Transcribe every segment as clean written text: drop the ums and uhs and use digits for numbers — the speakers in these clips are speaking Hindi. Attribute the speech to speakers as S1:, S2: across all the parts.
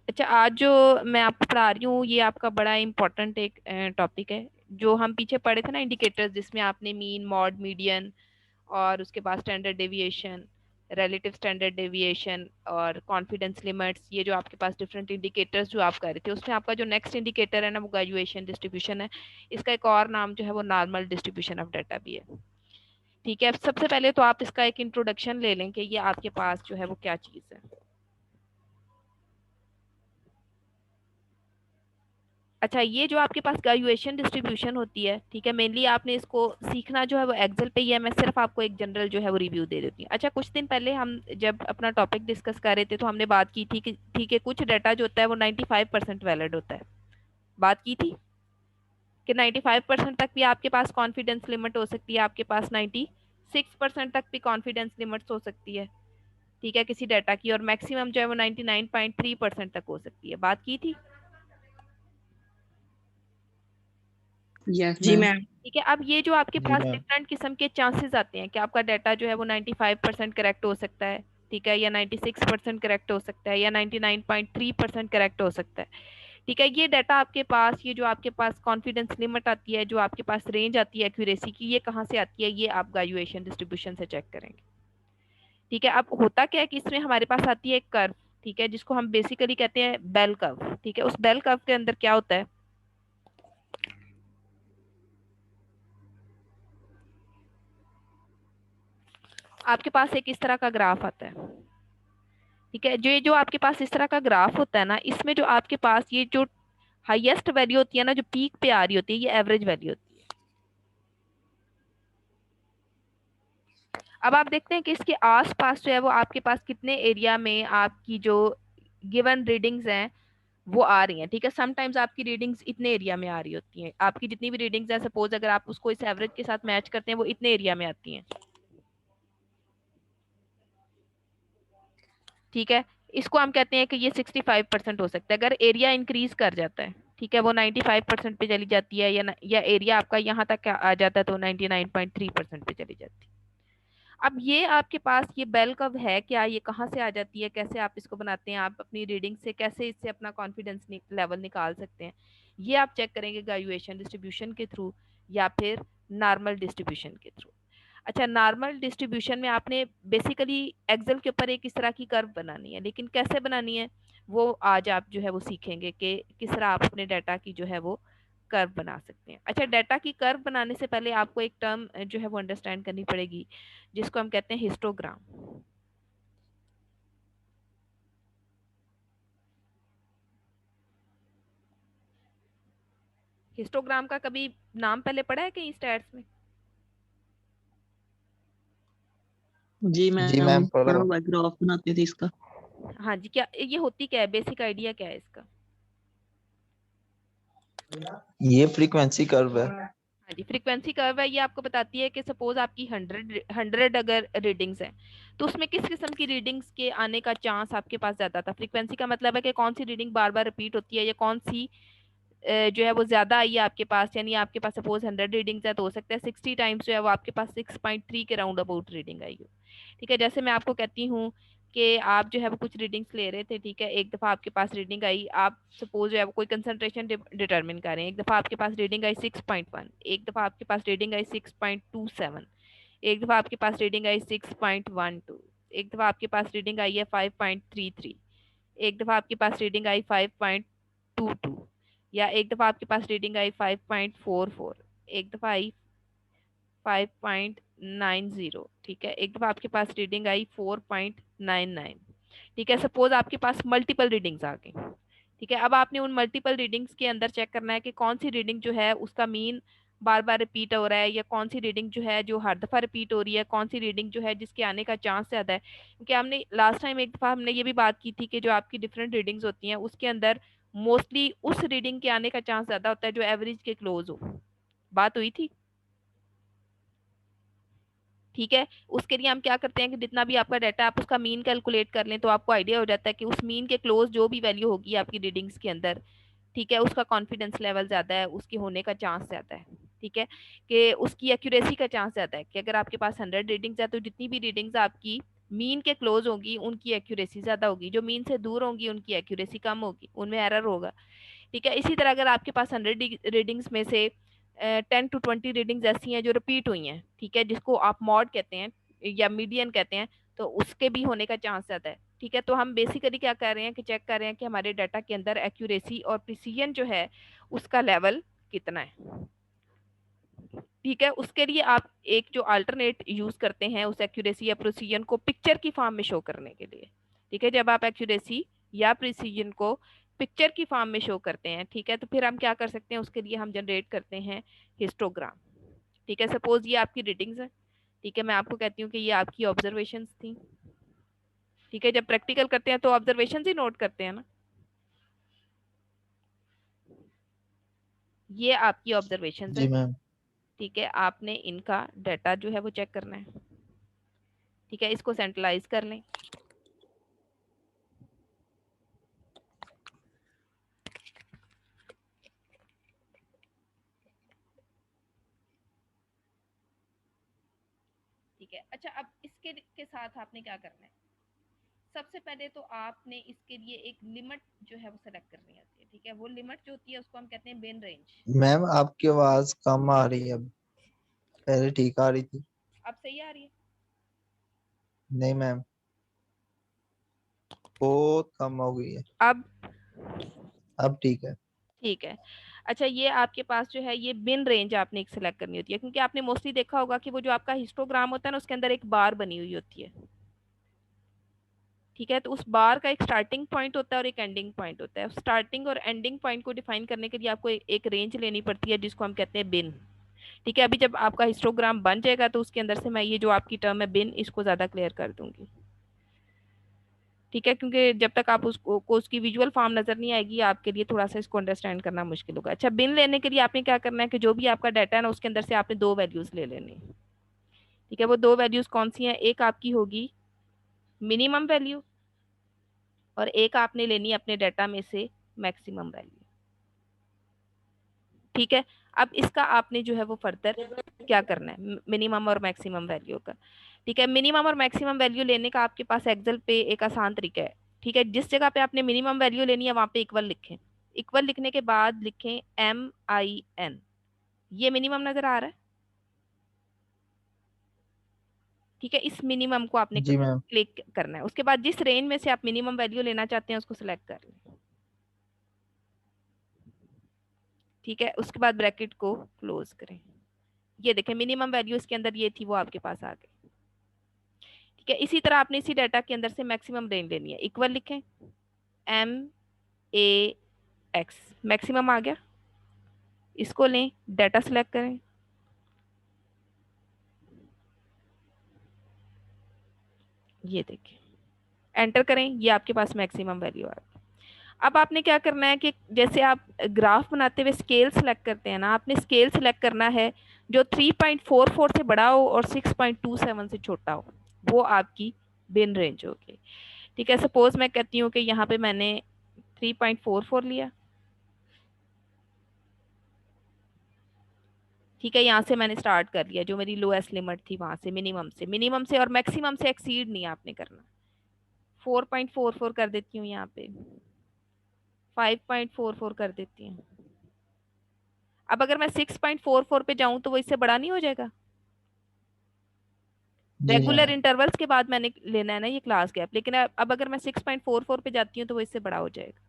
S1: अच्छा, आज जो मैं आपको पढ़ा रही हूँ ये आपका बड़ा इम्पोर्टेंट एक टॉपिक है। जो हम पीछे पढ़े थे ना इंडिकेटर्स, जिसमें आपने मीन, मॉड, मीडियन और उसके बाद standard deviation, relative standard deviation और कॉन्फिडेंस लिमिट्स, ये जो आपके पास डिफरेंट इंडिकेटर्स जो आप कर रहे थे, उसमें आपका जो नेक्स्ट इंडिकेटर है ना वो ग्रेजुएशन डिस्ट्रीब्यूशन है। इसका एक और नाम जो है वो नॉर्मल डिस्ट्रीब्यूशन ऑफ डाटा भी है। ठीक है, अब सबसे पहले तो आप इसका एक इंट्रोडक्शन ले लें कि ये आपके पास जो है वो क्या चीज़ है। अच्छा, ये जो आपके पास ग्रेजुएशन डिस्ट्रीब्यूशन होती है, ठीक है, मेनली आपने इसको सीखना जो है वो एक्सेल पे ही है। मैं सिर्फ आपको एक जनरल जो है वो रिव्यू दे देती हूँ। अच्छा, कुछ दिन पहले हम जब अपना टॉपिक डिस्कस कर रहे थे तो हमने बात की थी कि ठीक है, कुछ डाटा जो होता है वो 95% वैलिड होता है। बात की थी कि 95% तक भी आपके पास कॉन्फिडेंस लिमिट हो सकती है, आपके पास 96% तक भी कॉन्फिडेंस लिमिट्स हो सकती है, ठीक है, किसी डाटा की, और मैक्सिमम जो है वो 99.3% तक हो सकती है। बात की थी।
S2: यस
S3: जी
S2: मैम।
S3: मैम।
S1: ठीक है, अब ये जो आपके
S4: जी
S1: पास
S4: मैम।
S1: डिफरेंट किस्म के चांसेस आते हैं कि आपका डाटा जो है वो 95% करेक्ट हो सकता है, ठीक है, या 96% करेक्ट हो सकता है, या 99.3% करेक्ट हो सकता है। ठीक है, ये डाटा आपके पास, ये जो आपके पास कॉन्फिडेंस लिमिट आती है, जो आपके पास रेंज आती है एक्यूरेसी की, ये कहाँ से आती है, ये आप ग्रेजुएशन डिस्ट्रीब्यूशन से चेक करेंगे। ठीक है, अब होता क्या है कि इसमें हमारे पास आती है एक कर्व, ठीक है, जिसको हम बेसिकली कहते हैं बेल कर्व। ठीक है, उस बेल कर्व के अंदर क्या होता है, आपके पास एक इस तरह का ग्राफ आता है। ठीक है, जो आपके पास इस तरह का ग्राफ होता है ना, इसमें जो आपके पास ये जो हाईएस्ट वैल्यू होती है ना, जो पीक पे आ रही होती है, ये एवरेज वैल्यू होती है। अब आप देखते हैं कि इसके आसपास जो है वो आपके पास कितने एरिया में आपकी जो गिवन रीडिंग्स हैं वो आ रही हैं। ठीक है, समटाइम्स आपकी रीडिंग्स इतने एरिया में आ रही होती हैं, आपकी जितनी भी रीडिंग्स हैं, सपोज अगर आप उसको इस एवरेज के साथ मैच करते हैं, वो इतने एरिया में आती हैं। ठीक है, इसको हम कहते हैं कि ये 65% हो सकता है अगर एरिया इंक्रीज कर जाता है। ठीक है, वो 95% पे चली जाती है, या एरिया आपका यहाँ तक आ जाता है तो 99.3% पे चली जाती है। अब ये आपके पास ये बेल कर्व है क्या, ये कहाँ से आ जाती है, कैसे आप इसको बनाते हैं, आप अपनी रीडिंग से कैसे इससे अपना कॉन्फिडेंस लेवल निकाल सकते हैं, ये आप चेक करेंगे ग्रेजुएशन डिस्ट्रीब्यूशन के थ्रू या फिर नॉर्मल डिस्ट्रीब्यूशन के थ्रू। अच्छा, नॉर्मल डिस्ट्रीब्यूशन में आपने बेसिकली एक्सेल के ऊपर एक इस तरह की कर्व बनानी है, लेकिन कैसे बनानी है वो आज आप जो है वो सीखेंगे कि किस तरह आप अपने डाटा की जो है वो कर्व बना सकते हैं। अच्छा, डाटा की कर्व बनाने से पहले आपको एक टर्म जो है वो अंडरस्टैंड करनी पड़ेगी, जिसको हम कहते हैं हिस्टोग्राम। हिस्टोग्राम का कभी नाम पहले पढ़ा है कहीं स्टैट्स में?
S2: जी
S4: जी मैम
S2: मैम,
S4: पढ़ा
S2: पढ़ा
S4: हुआ।
S2: हुआ ग्राफ बनाते थे इसका।
S1: हाँ जी, क्या ये होती क्या है, बेसिक आइडिया क्या है इसका?
S4: ये फ्रीक्वेंसी कर्व है।
S1: हाँ जी, फ्रीक्वेंसी कर्व है। ये आपको बताती है कि सपोज आपकी 100 अगर रीडिंग्स हैं, तो उसमें किस किस्म की रीडिंग्स के आने का चांस आपके पास ज्यादा था। फ्रीक्वेंसी का मतलब है कि कौन सी रीडिंग बार बार रिपीट होती है, या कौन सी जो है वो ज्यादा आई है आपके पास। यानी आपके पास सपोज 100 रीडिंग्स है तो हो सकता है 60 टाइम्स जो है वो आपके पास 6.3 के राउंड अबाउट रीडिंग आई हो। ठीक है, जैसे मैं आपको कहती हूँ कि आप जो है वो कुछ रीडिंग्स ले रहे थे, ठीक है, एक दफा आपके पास रीडिंग आई, आप सपोज जो है वो कोई कंसंट्रेशन डिटरमिन कर रहे हैं, एक दफा आपके पास रीडिंग आई 6.1, एक दफा आपके पास रीडिंग आई 6.27, एक दफा आपके पास रीडिंग आई 6.12, एक दफा आपके पास रीडिंग आई है 5.33, एक दफा आपके पास रीडिंग आई 5.22, या एक दफा आपके पास रीडिंग आई 5.44, एक दफा आई 5.90, ठीक है, एक दफा आपके पास रीडिंग आई 4.99। ठीक है, सपोज आपके पास मल्टीपल रीडिंग्स आ गई। ठीक है, अब आपने उन मल्टीपल रीडिंग्स के अंदर चेक करना है कि कौन सी रीडिंग जो है उसका मीन बार बार रिपीट हो रहा है, या कौन सी रीडिंग जो है जो हर दफा रिपीट हो रही है, कौन सी रीडिंग जो है जिसके आने का चांस ज्यादा है। क्योंकि हमने लास्ट टाइम एक दफा हमने ये भी बात की थी कि जो आपकी डिफरेंट रीडिंग्स होती हैं उसके अंदर मोस्टली उस रीडिंग के आने का चांस ज्यादा होता है जो एवरेज के क्लोज हो। बात हुई थी। ठीक है, उसके लिए हम क्या करते हैं कि जितना भी आपका डाटा है, आप उसका मीन कैलकुलेट कर लें तो आपको आइडिया हो जाता है कि उस मीन के क्लोज जो भी वैल्यू होगी आपकी रीडिंग्स के अंदर, ठीक है, उसका कॉन्फिडेंस लेवल ज्यादा है, उसके होने का चांस ज्यादा है। ठीक है, कि उसकी एक्यूरेसी का चांस ज्यादा है, कि अगर आपके पास 100 रीडिंग्स है तो जितनी भी रीडिंग्स आपकी मीन के क्लोज होगी उनकी एक्यूरेसी ज्यादा होगी, जो मीन से दूर होंगी उनकी एक्यूरेसी कम होगी, उनमें एरर होगा। ठीक है, इसी तरह अगर आपके पास 100 रीडिंग्स में से 10 to 20 रीडिंग्स ऐसी हैं जो रिपीट हुई हैं, ठीक है, जिसको आप मॉड कहते हैं या मीडियन कहते हैं, तो उसके भी होने का चांस ज्यादा है। ठीक है, तो हम बेसिकली क्या कर रहे हैं कि चेक कर रहे हैं कि हमारे डाटा के अंदर एक्यूरेसी और प्रिसीजन जो है उसका लेवल कितना है। ठीक है, उसके लिए आप एक जो अल्टरनेट यूज करते हैं उस एक्यूरेसी या प्रिसीजन को पिक्चर की फॉर्म में शो करने के लिए। ठीक है, जब आप एक्यूरेसी या प्रिसीजन को पिक्चर की फॉर्म में शो करते हैं, ठीक है, तो फिर हम क्या कर सकते हैं, उसके लिए हम जनरेट करते हैं हिस्टोग्राम। ठीक है, सपोज ये आपकी रीडिंग्स है। ठीक है, मैं आपको कहती हूँ कि ये आपकी ऑब्जर्वेशंस थी। ठीक है, जब प्रैक्टिकल करते हैं तो ऑब्जर्वेशन ही नोट करते हैं ना। ये आपकी ऑब्जर्वेशंस
S4: जी
S1: है।
S4: मैम।
S1: ठीक है, आपने इनका डाटा जो है वो चेक करना है। ठीक है, इसको सेंट्रलाइज कर लें। ठीक है, अच्छा अब इसके के साथ आपने क्या करना है, सबसे पहले तो आपने इसके लिए एक लिमिट जो है वो सेलेक्ट करनी होती है। ठीक है, वो लिमिट जो होती है उसको हम कहते हैं बिन रेंज।
S4: मैम आपकी आवाज कम आ रही है अब, पहले ठीक आ रही थी।
S1: अब सही आ रही है?
S4: नहीं मैम, बहुत कम हो गई है।
S1: अब
S4: अब ठीक है।
S1: ठीक है। अच्छा, ये आपके पास जो है ये बिन रेंज आपने एक सिलेक्ट करनी होती है, क्योंकि आपने मोस्टली देखा होगा कि वो जो आपका हिस्टोग्राम होता है ना उसके अंदर एक बार बनी हुई होती है। ठीक है, तो उस बार का एक स्टार्टिंग पॉइंट होता है और एक एंडिंग पॉइंट होता है। स्टार्टिंग और एंडिंग पॉइंट को डिफाइन करने के लिए आपको एक रेंज लेनी पड़ती है जिसको हम कहते हैं बिन। ठीक है, अभी जब आपका हिस्टोग्राम बन जाएगा तो उसके अंदर से मैं ये जो आपकी टर्म है बिन, इसको ज्यादा क्लियर कर दूंगी। ठीक है, क्योंकि जब तक आप उसको को उसकी विजुअल फॉर्म नजर नहीं आएगी आपके लिए थोड़ा सा इसको अंडरस्टैंड करना मुश्किल होगा। अच्छा, बिन लेने के लिए आपने क्या करना है कि जो भी आपका डाटा है ना उसके अंदर से आपने दो वैल्यूज ले लेनी है। ठीक है, वो दो वैल्यूज कौन सी हैं, एक आपकी होगी मिनिमम वैल्यू और एक आपने लेनी है अपने डाटा में से मैक्सिमम वैल्यू। ठीक है, अब इसका आपने जो है वो फर्दर क्या करना है, मिनिमम और मैक्सिमम वैल्यू का। ठीक है, मिनिमम और मैक्सिमम वैल्यू लेने का आपके पास एक्सेल पे एक आसान तरीका है। ठीक है, जिस जगह पे आपने मिनिमम वैल्यू लेनी है वहां पे इक्वल लिखें। इक्वल लिखने के बाद लिखें MIN। ये मिनिमम नजर आ रहा है? ठीक है, इस मिनिमम को आपने
S4: जी मैम।
S1: क्लिक करना है। उसके बाद जिस रेंज में से आप मिनिमम वैल्यू लेना चाहते हैं उसको सिलेक्ट कर लें। ठीक है, उसके बाद ब्रैकेट को क्लोज करें। ये देखें मिनिमम वैल्यू इसके अंदर ये थी, वो आपके पास आ गई। ठीक है, इसी तरह आपने इसी डाटा के अंदर से मैक्सिमम रेंज लेनी है। इक्वल लिखें MAX, मैक्सिमम आ गया। इसको लें, डाटा सेलेक्ट करें, ये देखिए, एंटर करें, ये आपके पास मैक्सिमम वैल्यू आ गई। अब आपने क्या करना है कि जैसे आप ग्राफ बनाते हुए स्केल सेलेक्ट करते हैं ना, आपने स्केल सेलेक्ट करना है जो 3.44 से बड़ा हो और 6.27 से छोटा हो, वो आपकी बिन रेंज होगी। ठीक है, सपोज मैं कहती हूँ कि यहाँ पे मैंने 3.44 लिया। ठीक है, यहाँ से मैंने स्टार्ट कर लिया, जो मेरी लोएस्ट लिमिट थी वहां से, मिनिमम से और मैक्सिमम से एक्सीड नहीं आपने करना। 4.44 कर देती हूँ, यहाँ पे 5.44 कर देती हूँ। अब अगर मैं 6.44 पे जाऊं तो वो इससे बड़ा नहीं हो जाएगा?
S4: जी
S1: रेगुलर
S4: मैम।
S1: इंटरवल्स के बाद मैंने लेना है ना ये क्लास गैप, लेकिन अब अगर मैं 6.44 पे जाती हूँ तो वो इससे बड़ा हो जाएगा।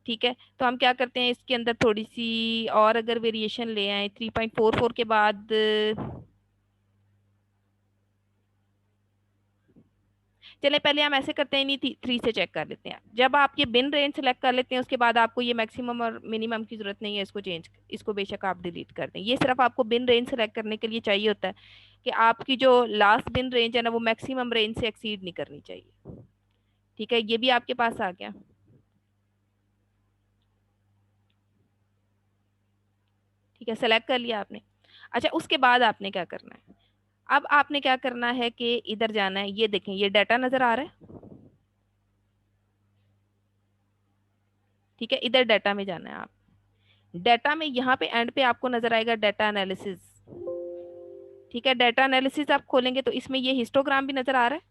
S1: ठीक है, तो हम क्या करते हैं इसके अंदर थोड़ी सी और अगर वेरिएशन ले आए 3.44 के बाद, चले पहले हम ऐसे करते हैं, नहीं 3 से चेक कर लेते हैं। जब आप ये बिन रेंज सेलेक्ट कर लेते हैं उसके बाद आपको ये मैक्सिमम और मिनिमम की जरूरत नहीं है, इसको बेशक आप डिलीट कर दें। ये सिर्फ आपको बिन रेंज सेलेक्ट करने के लिए चाहिए होता है कि आपकी जो लास्ट बिन रेंज है ना वो मैक्सिमम रेंज से एक्सीड नहीं करनी चाहिए। ठीक है, ये भी आपके पास आ गया। ठीक है, सेलेक्ट कर लिया आपने। अच्छा, उसके बाद आपने क्या करना है, अब आपने क्या करना है कि इधर जाना है, ये देखें ये डाटा नजर आ रहा है। ठीक है, इधर डाटा में जाना है आप। डाटा में यहाँ पे एंड पे आपको नजर आएगा डाटा एनालिसिस। ठीक है, डाटा एनालिसिस आप खोलेंगे तो इसमें ये हिस्टोग्राम भी नजर आ रहा है।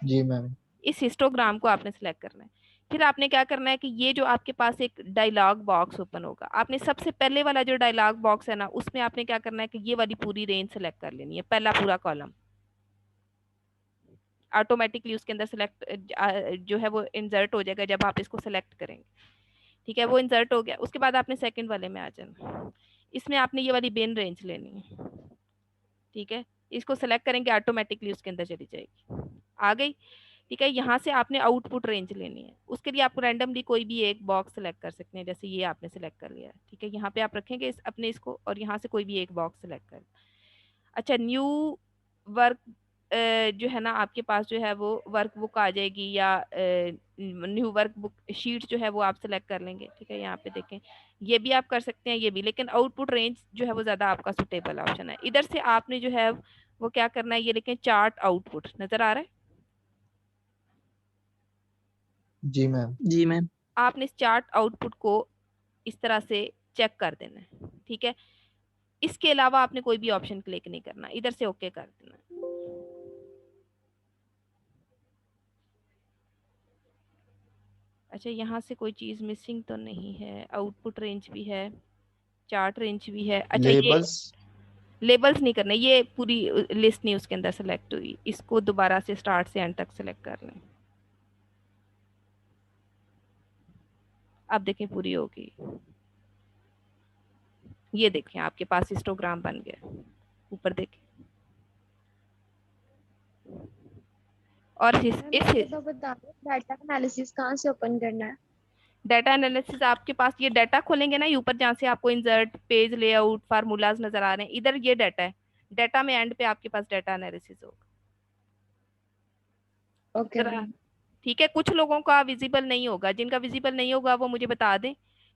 S4: जी मैम।
S1: इस हिस्टोग्राम को आपने सिलेक्ट करना है। फिर आपने क्या करना है कि ये जो आपके पास एक डायलॉग बॉक्स ओपन होगा, आपने सबसे पहले वाला जो डायलॉग बॉक्स है ना, उसमें आपने क्या करना है कि ये वाली पूरी रेंज सेलेक्ट कर लेनी है, पहला पूरा कॉलम ऑटोमेटिकली उसके अंदर सेलेक्ट जो है वो इंसर्ट हो जाएगा जब आप इसको सेलेक्ट करेंगे। ठीक है, वो इंसर्ट हो गया। उसके बाद आपने सेकंड वाले में आ जाना, इसमें आपने ये वाली बिन रेंज लेनी है। ठीक है, इसको सेलेक्ट करेंगे ऑटोमेटिकली उसके अंदर चली जाएगी, आ गई। ठीक है, यहाँ से आपने आउटपुट रेंज लेनी है, उसके लिए आपको रैंडमली कोई भी एक बॉक्स सेलेक्ट कर सकते हैं, जैसे ये आपने सेलेक्ट कर लिया है। ठीक है, यहाँ पे आप रखेंगे अपने इसको, और यहाँ से कोई भी एक बॉक्स सेलेक्ट कर। अच्छा, न्यू वर्क जो है ना आपके पास जो है वो वर्क बुक आ जाएगी, या न्यू वर्क बुक शीट जो है वो आप सेलेक्ट कर लेंगे। ठीक है, यहाँ पे देखें, ये भी आप कर सकते हैं, ये भी, लेकिन आउटपुट रेंज जो है वो ज़्यादा आपका सुटेबल ऑप्शन है। इधर से आपने जो है वो क्या करना है, ये लिखें चार्ट आउटपुट, नज़र आ रहा है।
S4: जी मैम।
S2: जी मैम।
S1: आपने इस चार्ट आउटपुट को इस तरह से चेक कर देना है। ठीक है, इसके अलावा आपने कोई भी ऑप्शन क्लिक नहीं करना, इधर से ओके कर देना। अच्छा, यहाँ से कोई चीज़ मिसिंग तो नहीं है, आउटपुट रेंज भी है, चार्ट रेंज भी है। अच्छा, ये
S4: लेबल्स।
S1: लेबल्स नहीं करने, ये पूरी लिस्ट नहीं उसके अंदर सेलेक्ट हुई, इसको दोबारा से स्टार्ट से एंड तक सेलेक्ट कर लें। अब देखें पूरी होगी, ये देखें आपके पास हिस्टोग्राम बन गया, ऊपर देखें। और
S3: मैम
S1: इस
S3: ये तो बता दो डाटा एनालिसिस कहाँ से ओपन करना है।
S1: डाटा एनालिसिस आपके पास, ये डाटा खोलेंगे ना, ये ऊपर जहाँ से आपको इंसर्ट पेज लेआउट फार्मूलाज नजर आ रहे हैं, इधर ये डाटा है, डाटा में एंड पे आपके पास डाटा एनालिसिस होगा।
S3: ओके
S1: जरा,
S3: मैम।
S1: ठीक है, कुछ लोगों का विजिबल नहीं होगा, जिनका विजिबल नहीं होगा वो मुझे बता दें।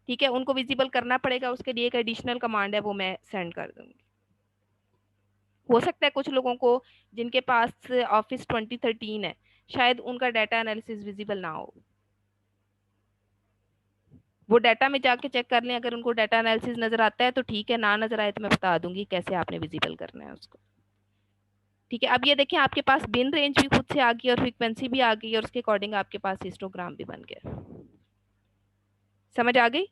S1: ठीक है, उनको विजिबल करना पड़ेगा, उसके लिए एक एडिशनल कमांड है, वो मैं सेंड कर दूंगी। हो सकता है कुछ लोगों को जिनके पास ऑफिस 2013 है, शायद उनका डाटा एनालिसिस विजिबल ना हो, वो डाटा में जाके चेक कर लें। अगर उनको डाटा एनालिसिस नजर आता है तो ठीक है, ना नजर आए तो मैं बता दूंगी कैसे आपने विजिबल करना है उसको। ठीक है, अब ये देखिए आपके पास बिन रेंज भी खुद से आ गई और फ्रीक्वेंसी भी आ गई, और उसके अकॉर्डिंग आपके पास हिस्टोग्राम भी बन गया। समझ आ गई।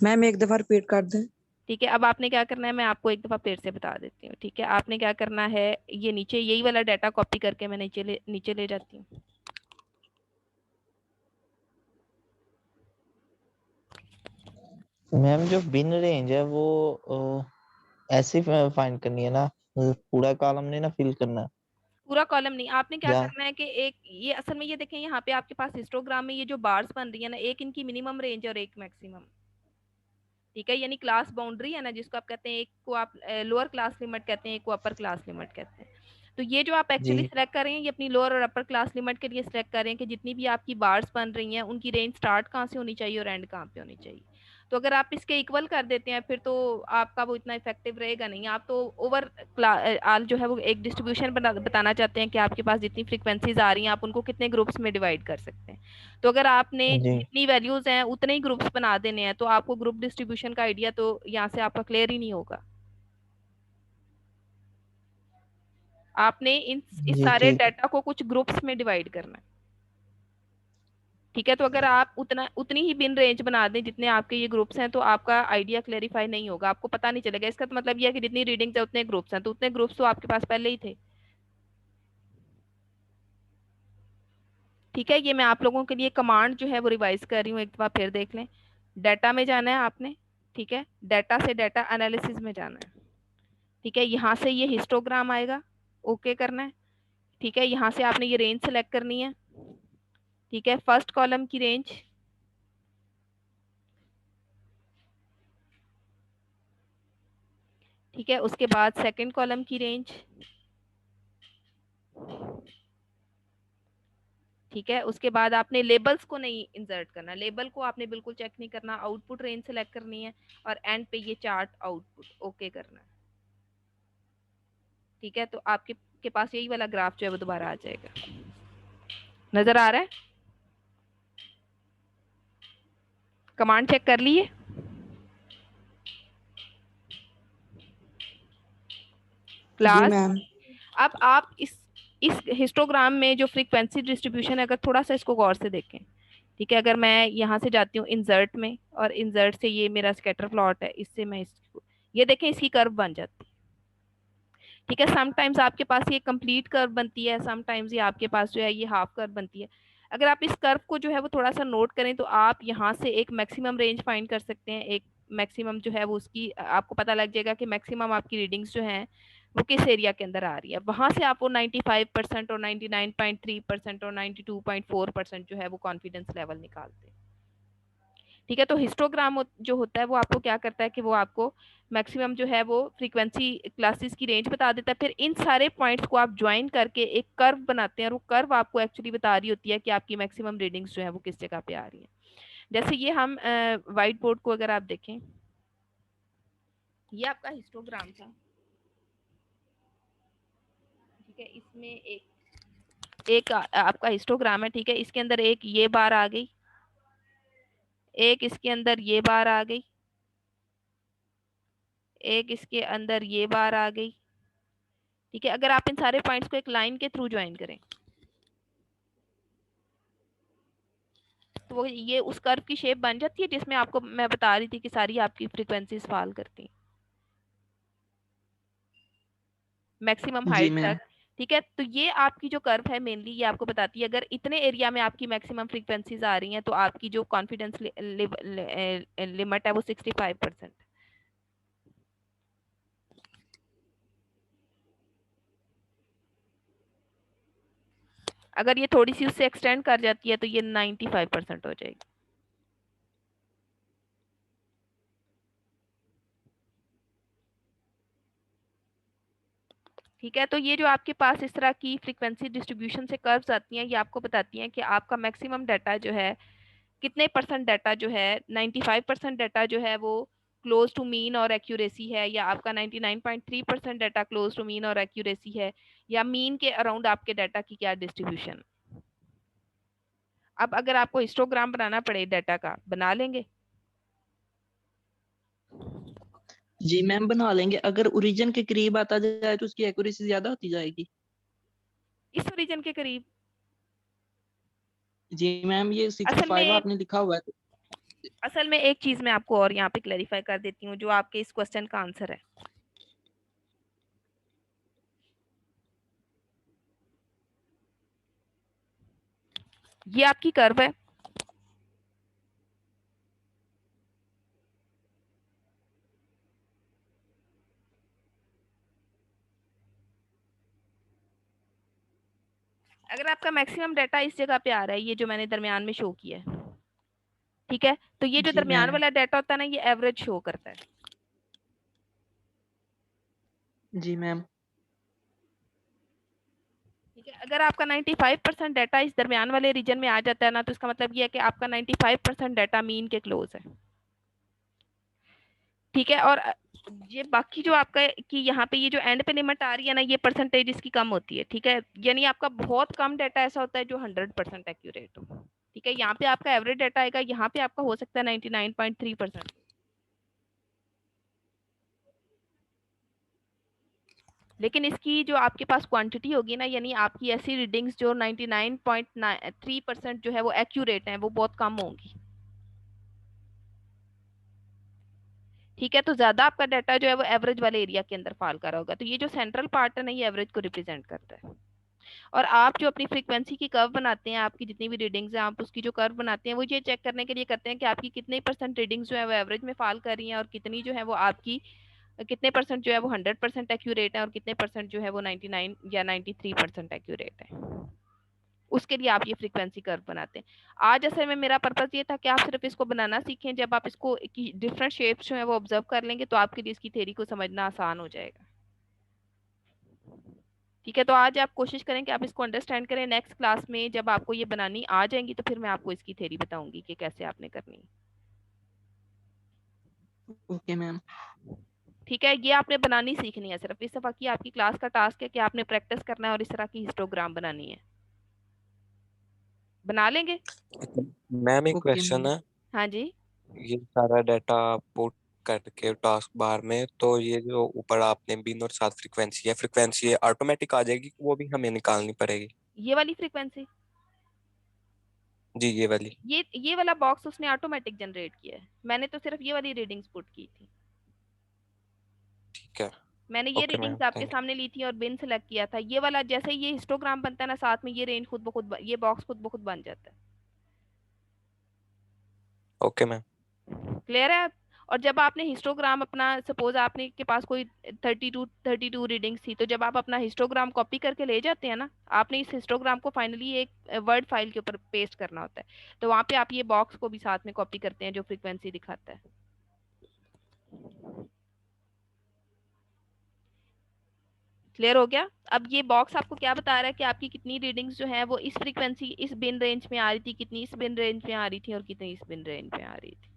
S2: मैम एक दफा रिपीट कर दें।
S1: ठीक है, अब आपने क्या करना है, मैं आपको एक दफा फिर से बता देती हूँ। ठीक है, आपने क्या करना है, ये नीचे यही वाला डाटा कॉपी करके मैं नीचे ले जाती हूँ।
S4: मैम जो बिन रेंज है वो ऐसे फाइंड करनी है ना, पूरा कॉलम नहीं ना फिल करना
S1: पूरा कॉलम नहीं, आपने क्या
S4: या।
S1: करना है कि एक, ये असल में ये देखें यहाँ पे आपके पास हिस्टोग्राम में ये जो बार्स बन रही है ना, एक इनकी मिनिमम रेंज और एक मैक्सिमम। ठीक है, यानी क्लास बाउंड्री है ना जिसको आप कहते हैं, एक को आप लोअर क्लास लिमिट कहते हैं, एक को अपर क्लास लिमिट कहते हैं। तो ये जो आप
S4: जी
S1: एक्चुअली सिलेक्ट कर रहे हैं, ये अपनी लोअर और अपर क्लास लिमिट के लिए सिलेक्ट कर रहे हैं कि जितनी भी आपकी बार्स बन रही हैं उनकी रेंज स्टार्ट कहाँ से होनी चाहिए और एंड कहाँ पे होनी चाहिए। तो अगर आप इसके इक्वल कर देते हैं फिर तो आपका वो इतना इफेक्टिव रहेगा नहीं। आप तो ओवर आल जो है वो एक डिस्ट्रीब्यूशन बताना चाहते हैं कि आपके पास जितनी फ्रीक्वेंसीज आ रही हैं आप उनको कितने ग्रुप्स में डिवाइड कर सकते हैं। तो अगर आपने
S4: जी
S1: जितनी वैल्यूज हैं उतने ही ग्रुप्स बना देने हैं तो आपको ग्रुप डिस्ट्रीब्यूशन का आइडिया तो यहाँ से आपका क्लियर ही नहीं होगा। आपने इस
S4: जी
S1: सारे
S4: ठीक है।
S1: डाटा को कुछ ग्रुप्स में डिवाइड करना है। ठीक है, तो अगर आप उतनी ही बिन रेंज बना दें जितने आपके ये ग्रुप्स हैं तो आपका आइडिया क्लेरिफाई नहीं होगा, आपको पता नहीं चलेगा। इसका तो मतलब ये है कि जितनी रीडिंग्स है उतने ग्रुप्स हैं, तो उतने ग्रुप्स तो आपके पास पहले ही थे। ठीक है, ये मैं आप लोगों के लिए कमांड जो है वो रिवाइज कर रही हूँ, एक बार फिर देख लें। डाटा में जाना है आपने। ठीक है, डाटा से डाटा एनालिसिस में जाना है। ठीक है, यहाँ से ये हिस्टोग्राम आएगा, ओके करना है। ठीक है, यहाँ से आपने ये रेंज सेलेक्ट करनी है। ठीक है, फर्स्ट कॉलम की रेंज। ठीक है, उसके बाद सेकंड कॉलम की रेंज। ठीक है, उसके बाद आपने लेबल्स को नहीं इंसर्ट करना, लेबल को आपने बिल्कुल चेक नहीं करना, आउटपुट रेंज सेलेक्ट करनी है और एंड पे ये चार्ट आउटपुट ओके करना है। ठीक है, तो आपके के पास यही वाला ग्राफ जो है वो दोबारा आ जाएगा। नजर आ रहा है। कमांड चेक कर लिए। क्लास।
S2: मैम।
S1: अब आप इस हिस्टोग्राम में जो फ्रीक्वेंसी डिस्ट्रीब्यूशन है, अगर थोड़ा सा इसको गौर से देखें, ठीक है, अगर मैं यहाँ से जाती हूँ इंसर्ट में, और इंसर्ट से ये मेरा स्कैटर प्लॉट है, इससे मैं इसको, ये देखें इसकी कर्व बन जाती है, ठीक है। समटाइम्स आपके पास ये कंप्लीट कर्व बनती है, समटाइम्स ये आपके पास जो है ये हाफ कर्व बनती है। अगर आप इस कर्व को जो है वो थोड़ा सा नोट करें तो आप यहाँ से एक मैक्सिमम रेंज फाइंड कर सकते हैं। एक मैक्सिमम जो है वो उसकी आपको पता लग जाएगा कि मैक्सिमम आपकी रीडिंग्स जो हैं वो किस एरिया के अंदर आ रही है। वहां से आप वो 95% और 99.3% और 92.4% जो है वो कॉन्फिडेंस लेवल निकालते हैं, ठीक है। तो हिस्टोग्राम जो होता है वो आपको क्या करता है कि वो आपको मैक्सिमम जो है वो फ्रीक्वेंसी क्लासेस की रेंज बता देता है। फिर इन सारे पॉइंट्स को आप ज्वाइन करके एक कर्व बनाते हैं, और वो कर्व आपको एक्चुअली बता रही होती है कि आपकी मैक्सिमम रीडिंग्स जो है वो किस जगह पे आ रही है। जैसे ये हम व्हाइट बोर्ड को अगर आप देखें, ये आपका हिस्टोग्राम था, ठीक है। इसमें एक आपका हिस्टोग्राम है, ठीक है। इसके अंदर एक ये बार आ गई, एक इसके अंदर ये बार आ गई, एक इसके अंदर ये बार आ गई, ठीक है। अगर आप इन सारे पॉइंट्स को एक लाइन के थ्रू ज्वाइन करें तो वो ये उस कर्व की शेप बन जाती है जिसमें आपको मैं बता रही थी कि सारी आपकी फ्रीक्वेंसीज फॉल करती हैं मैक्सिमम
S2: जी
S1: हाइट
S2: मैम।
S1: तक, ठीक है। तो ये आपकी जो कर्व है मेनली ये आपको बताती है अगर इतने एरिया में आपकी मैक्सिमम फ्रीक्वेंसीज आ रही हैं तो आपकी जो कॉन्फिडेंस लिमिट है वो 65%। अगर ये थोड़ी सी उससे एक्सटेंड कर जाती है तो ये 95% हो जाएगी। ठीक है। तो ये जो आपके पास इस तरह की फ्रीक्वेंसी डिस्ट्रीब्यूशन से कर्व्स आती हैं, ये आपको बताती हैं कि आपका मैक्सिमम डाटा जो है कितने परसेंट डाटा जो है 95% डाटा जो है वो क्लोज टू मीन और एक्यूरेसी है, या आपका 99.3% डाटा क्लोज टू मीन और एक्यूरेसी है, या मीन के अराउंड आपके डाटा की क्या डिस्ट्रीब्यूशन। अब अगर आपको हिस्टोग्राम बनाना पड़े डाटा का, बना लेंगे?
S2: जी मैम बना लेंगे। अगर ओरिजिन के करीब आता जाए तो उसकी एक्यूरेसी ज्यादा होती जाएगी।
S1: इस ओरिजिन के करीब
S2: जी मैम, ये
S1: असल
S2: 65
S1: में
S2: आपने लिखा हुआ है।
S1: असल में एक चीज मैं आपको और यहाँ पे क्लेरिफाई कर देती हूँ जो आपके इस क्वेश्चन का आंसर है। ये आपकी कर्व है, अगर आपका मैक्सिमम डाटा इस जगह पे आ रहा है, ये जो मैंने दरमियान में शो किया है, ठीक है, तो ये जो
S2: जी
S1: दरमियान
S2: मैम।
S1: वाला डाटा होता है ना, ये एवरेज शो करता है।
S2: जी मैम।
S1: ठीक है। अगर आपका 95% डाटा इस दरमियान वाले रीजन में आ जाता है ना, तो इसका मतलब ये है कि आपका 95% डाटा मीन के क्लोज है, ठीक है। और ये बाकी जो आपका कि यहाँ पे ये जो एंड पे लिमिट आ रही है ना, ये परसेंटेज इसकी कम होती है, ठीक है। यानी आपका बहुत कम डाटा ऐसा होता है जो 100% एक्यूरेट हो, ठीक है। यहाँ पे आपका एवरेज डाटा आएगा, यहाँ पे आपका हो सकता है 99.3%, लेकिन इसकी जो आपके पास क्वांटिटी होगी ना, यानी आपकी ऐसी रीडिंग्स जो 99.3% जो है वो एक्यूरेट हैं, वो बहुत कम होंगी, ठीक है। तो ज्यादा आपका डाटा जो है वो एवरेज वाले एरिया के अंदर फॉल कर रहा होगा। तो ये जो सेंट्रल पार्ट है ना, ये एवरेज को रिप्रेजेंट करता है। और आप जो अपनी फ्रीक्वेंसी की कर्व बनाते हैं, आपकी जितनी भी रीडिंग्स हैं आप उसकी जो कर्व बनाते हैं वो ये चेक करने के लिए करते हैं कि आपकी कितने परसेंट रीडिंग्स जो है वो एवरेज में फॉल कर रही हैं, और कितनी जो है वो आपकी कितने परसेंट जो है वो 100% एक्यूरेट है, और कितने परसेंट जो है वो 99 या 93% एक्यूरेट है। उसके लिए आप ये फ्रीक्वेंसी कर्व बनाते हैं। आज असल में मेरा पर्पस ये था कि आप सिर्फ इसको बनाना सीखें। जब आप इसको डिफरेंट शेप्स जो है वो ऑब्जर्व कर लेंगे तो आपके लिए इसकी थ्योरी को समझना आसान हो जाएगा, ठीक है। तो आज आप कोशिश करें कि आप इसको अंडरस्टैंड करें। नेक्स्ट क्लास में जब आपको ये बनानी आ जाएंगी तो फिर मैं आपको इसकी थ्योरी बताऊंगी कि कैसे आपने करनी है,
S2: ओके मैम।
S1: ठीक है। ये आपने बनानी सीखनी है सिर्फ, इस दफा की आपकी क्लास का टास्क है कि आपने प्रैक्टिस करना है और इस तरह की हिस्टोग्राम बनानी है। बना लेंगे?
S5: मैम एक
S2: ओके
S5: क्वेश्चन
S2: मैम।
S5: है,
S1: हाँ जी।
S5: ये सारा डाटा पुट करके टास्क बार में, तो ये जो ऊपर आपने बिन और साथ फ्रीक्वेंसी ये ऑटोमेटिक आ जाएगी, वो भी हमें निकालनी पड़ेगी?
S1: ये वाली फ्रीक्वेंसी,
S5: जी ये वाली।
S1: ये वाला बॉक्स उसने ऑटोमेटिक जनरेट किया है, मैंने तो सिर्फ ये वाली रीडिंग्स पुट की थी।
S5: ठीक है।
S1: मैंने ये
S5: ओके मैम,
S1: रीडिंग्स आपके
S5: थैंक
S1: सामने ली थी और बिन सेलेक्ट किया था। ये वाला जैसे ये हिस्टोग्राम बनता है ना, साथ में ये रेंज खुद ब खुद ये बॉक्स खुद ब खुद बन जाता है।
S5: यू। Okay ma'am.
S1: क्लियर है? और जब आपने हिस्टोग्राम अपना, सपोज आपने के पास कोई 32 रीडिंग्स थी, तो जब आप अपना हिस्टोग्राम कॉपी करके ले जाते हैं ना, आपने इस हिस्टोग्राम को फाइनली एक वर्ड फाइल के ऊपर पेस्ट करना होता है। तो वहां पे आप ये बॉक्स को भी साथ में कॉपी करते हैं जो फ्रीक्वेंसी दिखाता है। क्लियर हो गया? अब ये बॉक्स आपको क्या बता रहा है कि आपकी कितनी रीडिंग्स जो है वो इस फ्रीक्वेंसी, इस बिन रेंज में आ रही थी, कितनी इस बिन रेंज में आ रही थी और कितनी इस बिन रेंज में आ रही थी।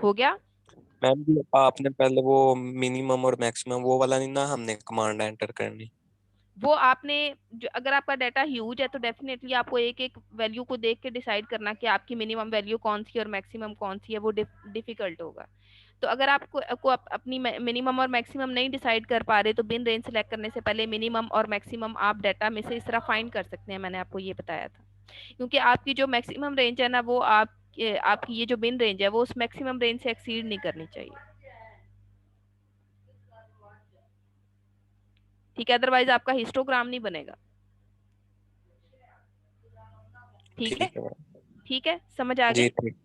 S1: हो गया?
S5: मैम जी आपने पहले वो मिनिमम और मैक्सिमम वो वाला नहीं ना, हमने कमांड एंटर करनी?
S1: वो आपने जो, अगर आपका डाटा ह्यूज है तो डेफिनेटली आपको एक एक वैल्यू को देख के डिसाइड करना कि आपकी मिनिमम वैल्यू कौन सी और मैक्सिमम कौन सी है, वो डिफिकल्ट होगा। तो अगर आपको अपनी मिनिमम और मैक्सिमम नहीं डिसाइड कर पा रहे, तो बिन रेंज सेलेक्ट करने से पहले मिनिमम और मैक्सिमम आप डाटा में से इस तरह फाइंड कर सकते हैं। मैंने आपको ये बताया था, क्योंकि आपकी जो मैक्सिमम रेंज है ना, वो आपकी ये जो बिन रेंज है वो उस मैक्सिमम रेंज से एक्सीड नहीं करनी चाहिए। ठीक है? अदरवाइज आपका हिस्टोग्राम नहीं बनेगा। ठीक है?
S5: ठीक है मैम।
S1: ठीक है, समझ आ
S5: जी
S1: गई?
S5: ठीक।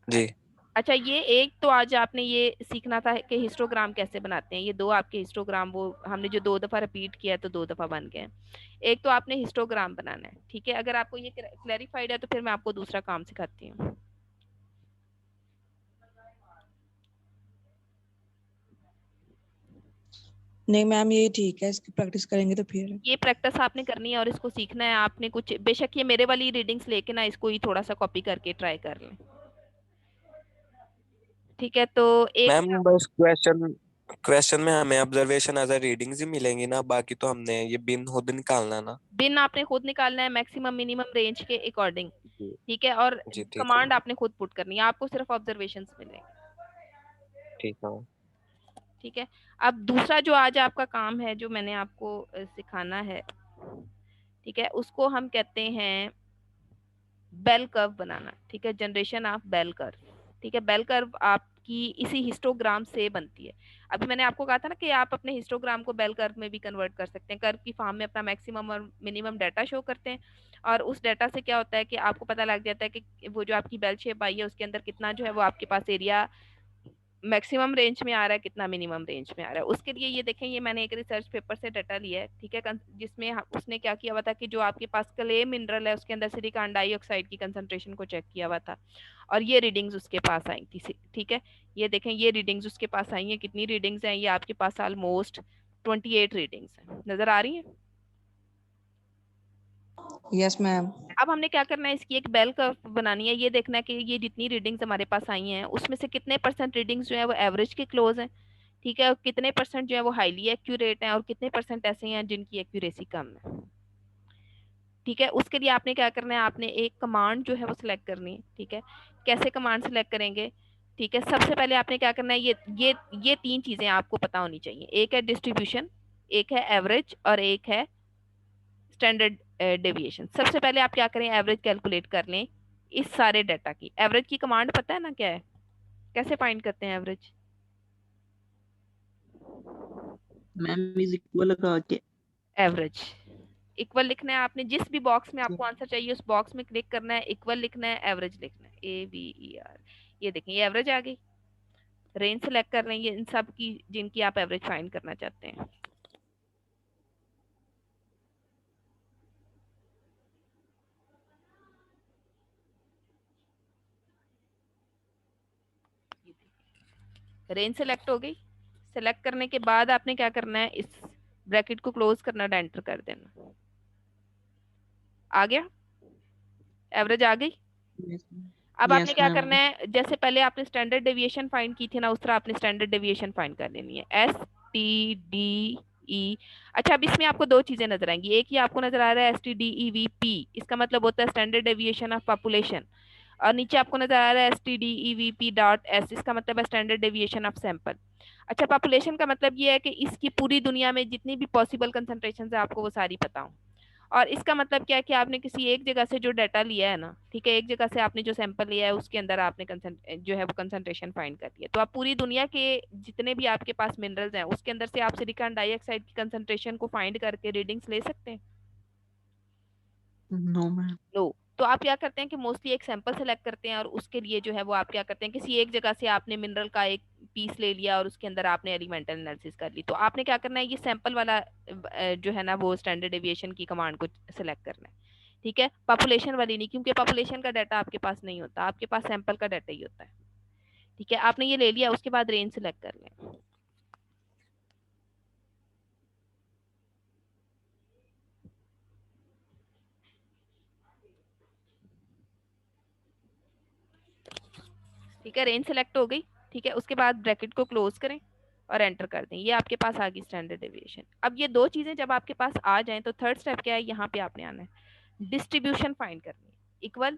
S5: जी।
S1: अच्छा, ये एक तो आज आपने ये सीखना था कि हिस्टोग्राम कैसे बनाते हैं। ये दो आपके हिस्टोग्राम, वो हमने जो 2 दफा रिपीट किया है तो 2 दफा बन गए हैं। एक तो आपने हिस्टोग्राम बनाना है। ठीक है? अगर आपको ये क्लैरिफाइड है तो फिर मैं आपको दूसरा काम सिखाती हूँ।
S6: नहीं मैम ये ठीक है, इसकी प्रैक्टिस करेंगे तो फिर।
S1: ये प्रैक्टिस आपने करनी है और इसको सीखना है आपने। कुछ बेशक ये मेरे वाली रीडिंग्स लेके ना, इसको ही थोड़ा सा कॉपी करके ट्राई कर लें। ठीक है? तो एक
S5: मैम बस क्वेश्चन क्वेश्चन में हमें ऑब्जर्वेशन एज रीडिंग्स ही मिलेंगी ना, बाकी तो हमने ये बिन खुद निकालना ना?
S1: बिन आपने खुद निकालना है मैक्सिमम मिनिमम रेंज के अकॉर्डिंग।
S5: जी।
S1: ठीक है? और
S5: जी ठीक है।
S1: कमांड आपने खुद पुट करनी है, आपको सिर्फ ऑब्जर्वेशंस मिलेंगे।
S5: ठीक है।
S1: ठीक है? अब दूसरा जो आज आपका काम है, जो मैंने आपको सिखाना है, ठीक है, उसको हम कहते हैं बेल कर्व बनाना। ठीक है? Generation of bell curve. ठीक है? बेल कर्व आपकी इसी हिस्टोग्राम से बनती है। अभी मैंने आपको कहा था ना कि आप अपने हिस्टोग्राम को बेल कर्व में भी कन्वर्ट कर सकते हैं। कर्व की फॉर्म में अपना मैक्सिमम और मिनिमम डाटा शो करते हैं, और उस डाटा से क्या होता है कि आपको पता लग जाता है कि वो जो आपकी बेल शेप आई है उसके अंदर कितना जो है वो आपके पास एरिया मैक्सिमम रेंज में आ रहा है, कितना मिनिमम रेंज में आ रहा है। उसके लिए ये देखें, ये मैंने एक रिसर्च पेपर से डाटा लिया है। ठीक है? जिसमें उसने क्या किया हुआ था कि जो आपके पास क्ले मिनरल है उसके अंदर सिलिकॉन डाइऑक्साइड की कंसंट्रेशन को चेक किया हुआ था, और ये रीडिंग्स उसके पास आई थी। ठीक है? ये देखें, ये रीडिंग्स उसके पास आई हैं। कितनी रीडिंग्स हैं? ये आपके पास ऑलमोस्ट 28 रीडिंग्स हैं। नजर आ रही है?
S6: Yes ma'am.
S1: अब हमने क्या करना है, इसकी एक बेल कर्व बनानी है। ये देखना है कि ये जितनी रीडिंग्स हमारे पास आई हैं उसमें से कितने परसेंट रीडिंग्स जो है वो एवरेज के क्लोज हैं। ठीक है? और कितने परसेंट जो है वो हाईली एक्यूरेट हैं, और कितने परसेंट ऐसे हैं जिनकी एक्यूरेसी कम है। ठीक है? उसके लिए आपने क्या करना है, आपने एक कमांड जो है वो सिलेक्ट करनी है। ठीक है? कैसे कमांड सिलेक्ट करेंगे? ठीक है? सबसे पहले आपने क्या करना है, ये 3 चीजें आपको पता होनी चाहिए। एक है डिस्ट्रीब्यूशन, एक है एवरेज, और एक है स्टैंडर्ड डेविएशन। सबसे पहले आप क्या करें, एवरेज कैलकुलेट कर लें इस सारे डाटा की। एवरेज की कमांड पता है ना क्या है? कैसे फाइंड करते हैं एवरेज?
S2: मैम इज इक्वल लगा के
S1: एवरेज इक्वल लिखना है आपने। जिस भी बॉक्स में आपको आंसर चाहिए उस बॉक्स में क्लिक करना है, इक्वल लिखना है, एवरेज लिखना है, AVER। ये देखें, ये एवरेज आ गई। रेंज सेलेक्ट कर लेंगे इन सब की जिनकी आप एवरेज फाइंड करना चाहते हैं। रेंज सेलेक्ट हो गई। सेलेक्ट करने के बाद आपने क्या करना है, इस ब्रैकेट को क्लोज करना, एंटर कर देना। आ गया? एवरेज आ गई। अब आपने क्या करना है, जैसे पहले आपने स्टैंडर्ड डेविएशन फाइंड की थी ना, उस तरह आपने स्टैंडर्ड डेविएशन फाइंड कर लेनी है, STDE। अच्छा, अब इसमें आपको 2 चीजें नजर आएंगी। एक ही आपको नजर आ रहा है STDEVP, इसका मतलब होता है स्टैंडर्ड डेविएशन ऑफ पॉपुलेशन। और नीचे आपको नजर आ रहा है stdevp.s, इसका मतलब है स्टैंडर्ड डेविएशन ऑफ सैंपल। अच्छा, पॉपुलेशन का मतलब ये है कि इसकी पूरी दुनिया में जितनी भी पॉसिबल कंसंट्रेशन है आपको वो सारी पता हो। और इसका मतलब क्या है कि आपने किसी एक जगह से जो डाटा लिया है ना, ठीक है, एक जगह से आपने जो सैंपल लिया है उसके अंदर आपने जो है वो कंसंट्रेशन फाइंड कर लिया, तो आप पूरी दुनिया के जितने भी आपके पास मिनरल्स हैं उसके अंदर से आप सिलिकॉन डाइऑक्साइड की कंसंट्रेशन को फाइंड करके रीडिंग्स ले सकते हैं?
S2: No ma'am.
S1: नो। तो आप क्या करते हैं कि मोस्टली एक सैंपल सेलेक्ट करते हैं और उसके लिए जो है वो आप क्या करते हैं, किसी एक जगह से आपने मिनरल का एक पीस ले लिया और उसके अंदर आपने एलिमेंटल एनालिसिस कर ली, तो आपने क्या करना है, ये सैंपल वाला जो है ना वो स्टैंडर्ड डेविएशन की कमांड को सिलेक्ट करना है, ठीक है, पॉपुलेशन वाली नहीं, क्योंकि पॉपुलेशन का डाटा आपके पास नहीं होता, आपके पास सैंपल का डाटा ही होता है, ठीक है। आपने ये ले लिया, उसके बाद रेंज सिलेक्ट कर लें। ठीक है, रेंज सेलेक्ट हो गई, ठीक है, उसके बाद ब्रैकेट को क्लोज करें और एंटर कर दें, ये आपके पास आ गई स्टैंडर्ड डेविएशन। अब ये दो चीजें जब आपके पास आ जाएं तो थर्ड स्टेप क्या है, यहाँ पे आपने आना है डिस्ट्रीब्यूशन फाइंड करनी है, इक्वल।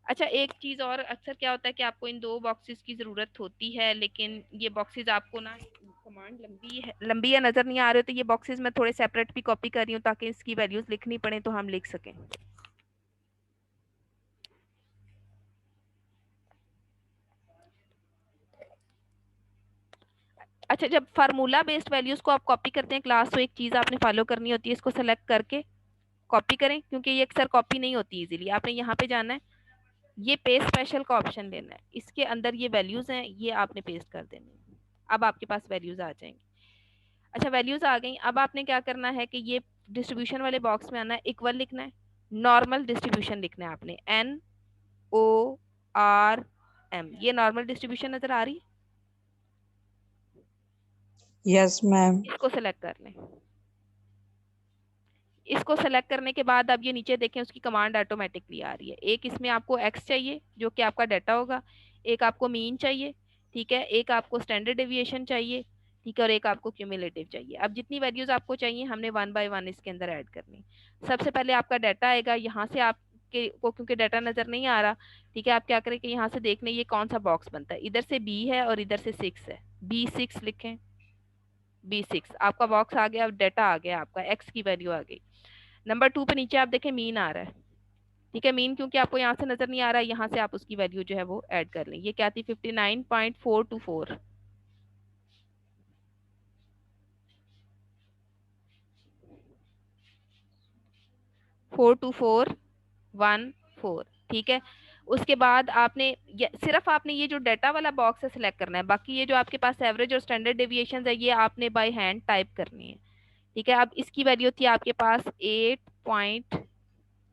S1: अच्छा, एक चीज और, अक्सर क्या होता है कि आपको इन दो बॉक्सेस की जरूरत होती है, लेकिन ये बॉक्सेस आपको ना कमांड लंबी है नजर नहीं आ रहे, तो ये बॉक्सेस मैं थोड़े सेपरेट भी कॉपी कर रही हूँ ताकि इसकी वैल्यूज लिखनी पड़े तो हम लिख सकें। अच्छा, जब फार्मूला बेस्ड वैल्यूज को आप कॉपी करते हैं क्लास, तो एक चीज आपने फॉलो करनी होती है, इसको सेलेक्ट करके कॉपी करें, क्योंकि ये अक्सर कॉपी नहीं होती इजीली। आपने यहाँ पे जाना है, ये पेस्ट स्पेशल का ऑप्शन लेना है, इसके अंदर ये वैल्यूज हैं, ये आपने पेस्ट कर देनी है, अब आपके पास वैल्यूज आ जाएंगी। अच्छा, वैल्यूज आ गई, अब आपने क्या करना है कि ये डिस्ट्रीब्यूशन वाले बॉक्स में आना है, इक्वल लिखना है, नॉर्मल डिस्ट्रीब्यूशन लिखना है आपने, NORM, ये नॉर्मल डिस्ट्रीब्यूशन नजर आ रही है?
S6: Yes ma'am.
S1: इसको सेलेक्ट कर लें। इसको सेलेक्ट करने के बाद अब ये नीचे देखें, उसकी कमांड ऑटोमेटिकली आ रही है। एक इसमें आपको एक्स चाहिए जो कि आपका डाटा होगा, एक आपको मीन चाहिए, ठीक है, एक आपको स्टैंडर्ड डेविएशन चाहिए, ठीक है, और एक आपको क्यूमुलेटिव चाहिए। अब जितनी वैल्यूज आपको चाहिए हमने वन बाय वन इसके अंदर ऐड करनी। सबसे पहले आपका डाटा आएगा, यहाँ से आपके को क्योंकि डाटा नजर नहीं आ रहा, ठीक है, आप क्या करें कि यहाँ से देख लें ये कौन सा बॉक्स बनता है, इधर से बी है और इधर से 6 है, B6 लिखें, B6 आपका बॉक्स आ गया, डाटा आ गया, आपका एक्स की वैल्यू आ गई। नंबर 2 पे नीचे आप देखें मीन आ रहा है, ठीक है, मीन क्योंकि आपको यहाँ से नजर नहीं आ रहा है, यहाँ से आप उसकी वैल्यू जो है वो ऐड कर लें। ये क्या थी, 59.424, फोर टू फोर 14, ठीक है। उसके बाद आपने सिर्फ आपने ये जो डाटा वाला बॉक्स है सिलेक्ट करना है, बाकी ये जो आपके पास एवरेज और स्टैंडर्ड डेविएशन है ये आपने बाय हैंड टाइप करनी है, ठीक है। अब इसकी वैल्यू थी आपके पास 8 पॉइंट,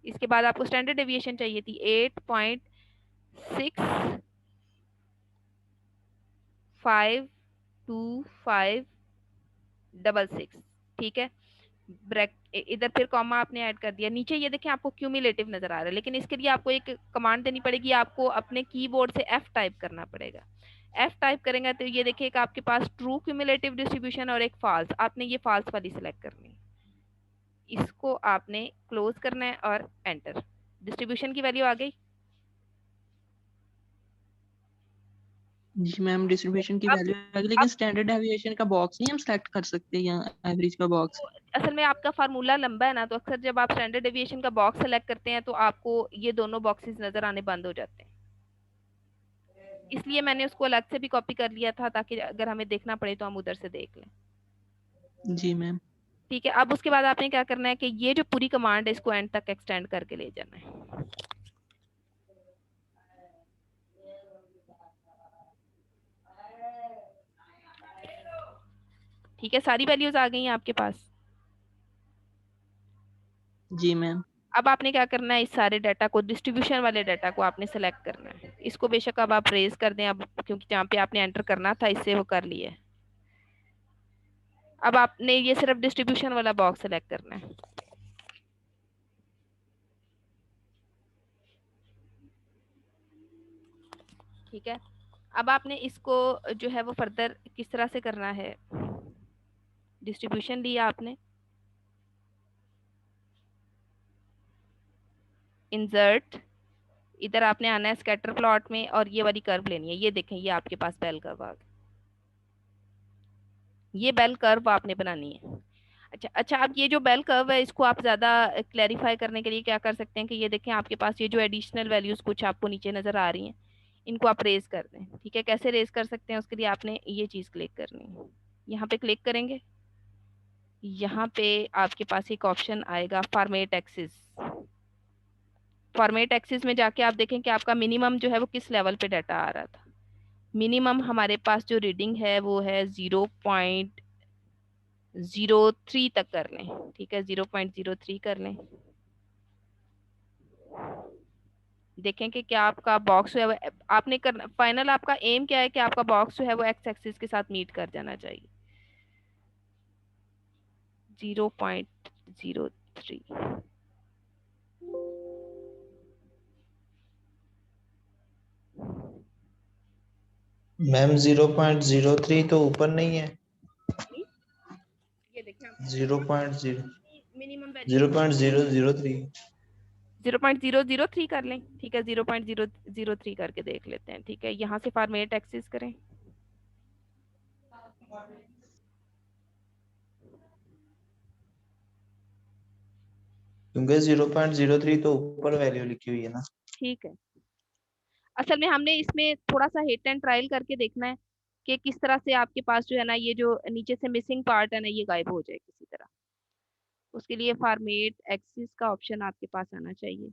S1: इसके बाद आपको स्टैंडर्ड डेविएशन चाहिए थी 8.65256, ठीक है। ब्रैक इधर फिर कॉमा आपने ऐड कर दिया, नीचे ये देखें आपको क्यूमुलेटिव नजर आ रहा है, लेकिन इसके लिए आपको एक कमांड देनी पड़ेगी, आपको अपने कीबोर्ड से F टाइप करना पड़ेगा। F टाइप करेंगे तो ये देखिए एक आपके पास ट्रू क्यूमुलेटिव डिस्ट्रीब्यूशन और एक फॉल्स, आपने ये फॉल्स वाली सिलेक्ट करनी है, इसको आपने क्लोज करना है और एंटर, डिस्ट्रीब्यूशन की वैल्यू आ गई।
S2: जी मैम, डिस्ट्रीब्यूशन की
S1: अब
S2: वैल्यू आ गई, लेकिन
S1: अब
S2: स्टैंडर्ड डेविएशन का बॉक्स नहीं हम सेलेक्ट कर सकते या एवरेज का बॉक्स?
S1: असल में आपका फार्मूला लंबा है ना, तो अक्सर जब आप स्टैंडर्ड डेविएशन का बॉक्स सेलेक्ट करते हैं तो आपको ये दोनों बॉक्सेस नजर आने बंद हो जाते हैं, इसलिए मैंने उसको अलग से भी कॉपी कर लिया था ताकि अगर हमें देखना पड़े तो हम उधर से देख लें।
S2: जी मैम।
S1: ठीक है, अब उसके बाद आपने क्या करना है कि ये जो पूरी कमांड है इसको एंड तक एक्सटेंड करके ले जाना है। ठीक है, सारी वैल्यूज आ गई हैं आपके पास।
S2: जी मैम।
S1: अब आपने क्या करना है, इस सारे डाटा को, डिस्ट्रीब्यूशन वाले डाटा को आपने सेलेक्ट करना है, इसको बेशक अब आप रेज कर दें, अब क्योंकि जहाँ पे आपने एंटर करना था इससे वो कर लिए। अब आपने ये सिर्फ डिस्ट्रीब्यूशन वाला बॉक्स सेलेक्ट करना है। ठीक है, अब आपने इसको जो है वो फर्दर किस तरह से करना है, डिस्ट्रीब्यूशन लिया आपने, इंसर्ट इधर आपने आना है स्कैटर प्लॉट में और ये वाली कर्व लेनी है। ये देखें, ये आपके पास बेल कर्व आ गया, ये बेल कर्व आपने बनानी है। अच्छा, आप ये जो बेल कर्व है इसको आप ज्यादा क्लैरिफाई करने के लिए क्या कर सकते हैं कि ये देखें आपके पास ये जो एडिशनल वैल्यूज कुछ आपको नीचे नजर आ रही हैं, इनको आप रेज कर दें। ठीक है, कैसे रेज कर सकते हैं उसके लिए आपने ये चीज क्लिक करनी है। यहाँ पे क्लिक करेंगे, यहाँ पे आपके पास एक ऑप्शन आएगा फॉर्मेट एक्सिस। फॉर्मेट एक्सिस में जाके आप देखें कि आपका मिनिमम जो है वो किस लेवल पे डाटा आ रहा था। मिनिमम हमारे पास जो रीडिंग है वो है 0.03 तक कर लें। ठीक है, 0.03 कर लें। देखें कि क्या आपका बॉक्स जो है वो आपने करना, फाइनल आपका एम क्या है कि आपका बॉक्स जो है वो एक्स एक्सिस के साथ मीट कर जाना चाहिए। 0.03।
S4: मैम 0.03 तो ऊपर नहीं है।
S1: ये देखें
S4: 0.0
S1: मिनिमम
S4: 0.003
S1: 0.003 कर लें। ठीक है, 0.003 करके देख लेते हैं। ठीक है, यहाँ से फॉर्मेट एक्सिस करें।
S4: क्योंकि 0.03 तो ऊपर वैल्यू लिखी हुई है ना।
S1: ठीक है, असल में हमने इसमें थोड़ा सा हिट एंड ट्रायल करके देखना है कि किस तरह से आपके पास जो है ना ये जो नीचे से मिसिंग पार्ट है ना ये गायब हो जाए किसी तरह। उसके लिए फॉर्मेट एक्सिस का ऑप्शन आपके पास आना चाहिए।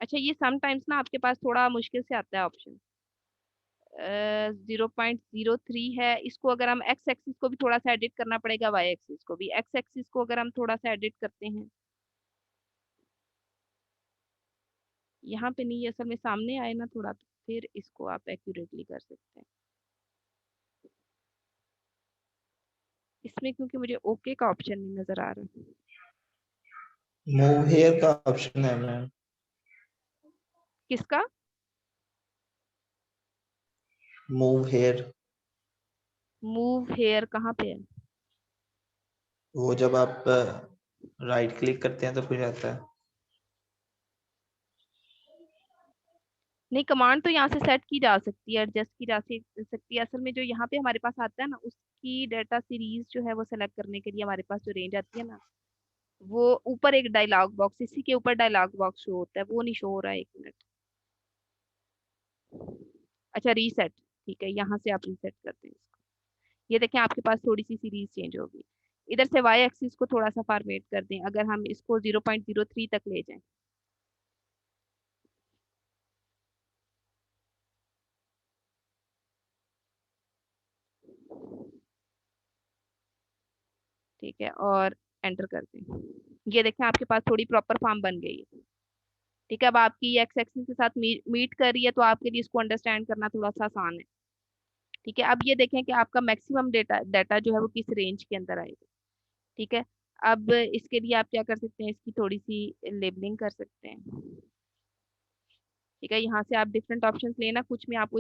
S1: अच्छा, ये समटाइम्स ना आपके पास थोड़ा मुश्किल से आता है ऑप्शन। 0.03 है, इसको अगर हम एक्स एक्सिस को भी थोड़ा सा एडिट करना पड़ेगा, वाई एक्सिस को भी। एक्स एक्सिस को अगर हम थोड़ा सा एडिट करते हैं, यहाँ पे नहीं, असल में सामने आए ना थोड़ा, तो फिर इसको आप एक्यूरेटली कर सकते हैं। इसमें क्योंकि मुझे ओके का ऑप्शन नहीं नजर आ रहा।
S4: मूव हेयर का ऑप्शन है मैम।
S1: किसका?
S4: मूव हेयर,
S1: मूव हेयर कहाँ पे है?
S4: वो जब आप राइट क्लिक करते हैं तो फिर आता है।
S1: नहीं, कमांड तो यहाँ से सेट की जा सकती है, एडजस्ट की जा सकती है। असल में जो यहाँ पे हमारे पास आता है ना, उसकी डाटा सीरीज जो है वो सेलेक्ट करने के लिए हमारे पास जो रेंज आती है ना, वो ऊपर एक डायलॉग बॉक्स, इसी के ऊपर डायलॉग बॉक्स शो होता है, वो नहीं शो हो रहा है। 1 मिनट। अच्छा, रीसेट। ठीक है, यहाँ से आप रीसेट करते हैं इसको। ये देखें आपके पास थोड़ी सी सीरीज चेंज होगी। इधर से वाई एक्सिस को थोड़ा सा फॉर्मेट कर दें, अगर हम इसको 0.03 तक ले जाएं। ठीक है, और एंटर कर दें। ये देखें आपके पास थोड़ी प्रॉपर फॉर्म बन गई है। ठीक है, अब आपकी एक्स एक्सिस के साथ मीट कर रही है, तो आपके लिए इसको अंडरस्टैंड करना थोड़ा सा आसान है। ठीक है, अब ये देखें कि आपका मैक्सिमम डेटा डाटा जो है वो किस रेंज के अंदर आएगा। ठीक है, अब इसके लिए आप क्या कर सकते हैं, इसकी थोड़ी सी लेबलिंग कर सकते हैं। ठीक है, यहाँ से आप डिफरेंट ऑप्शंस लेना, कुछ में आपको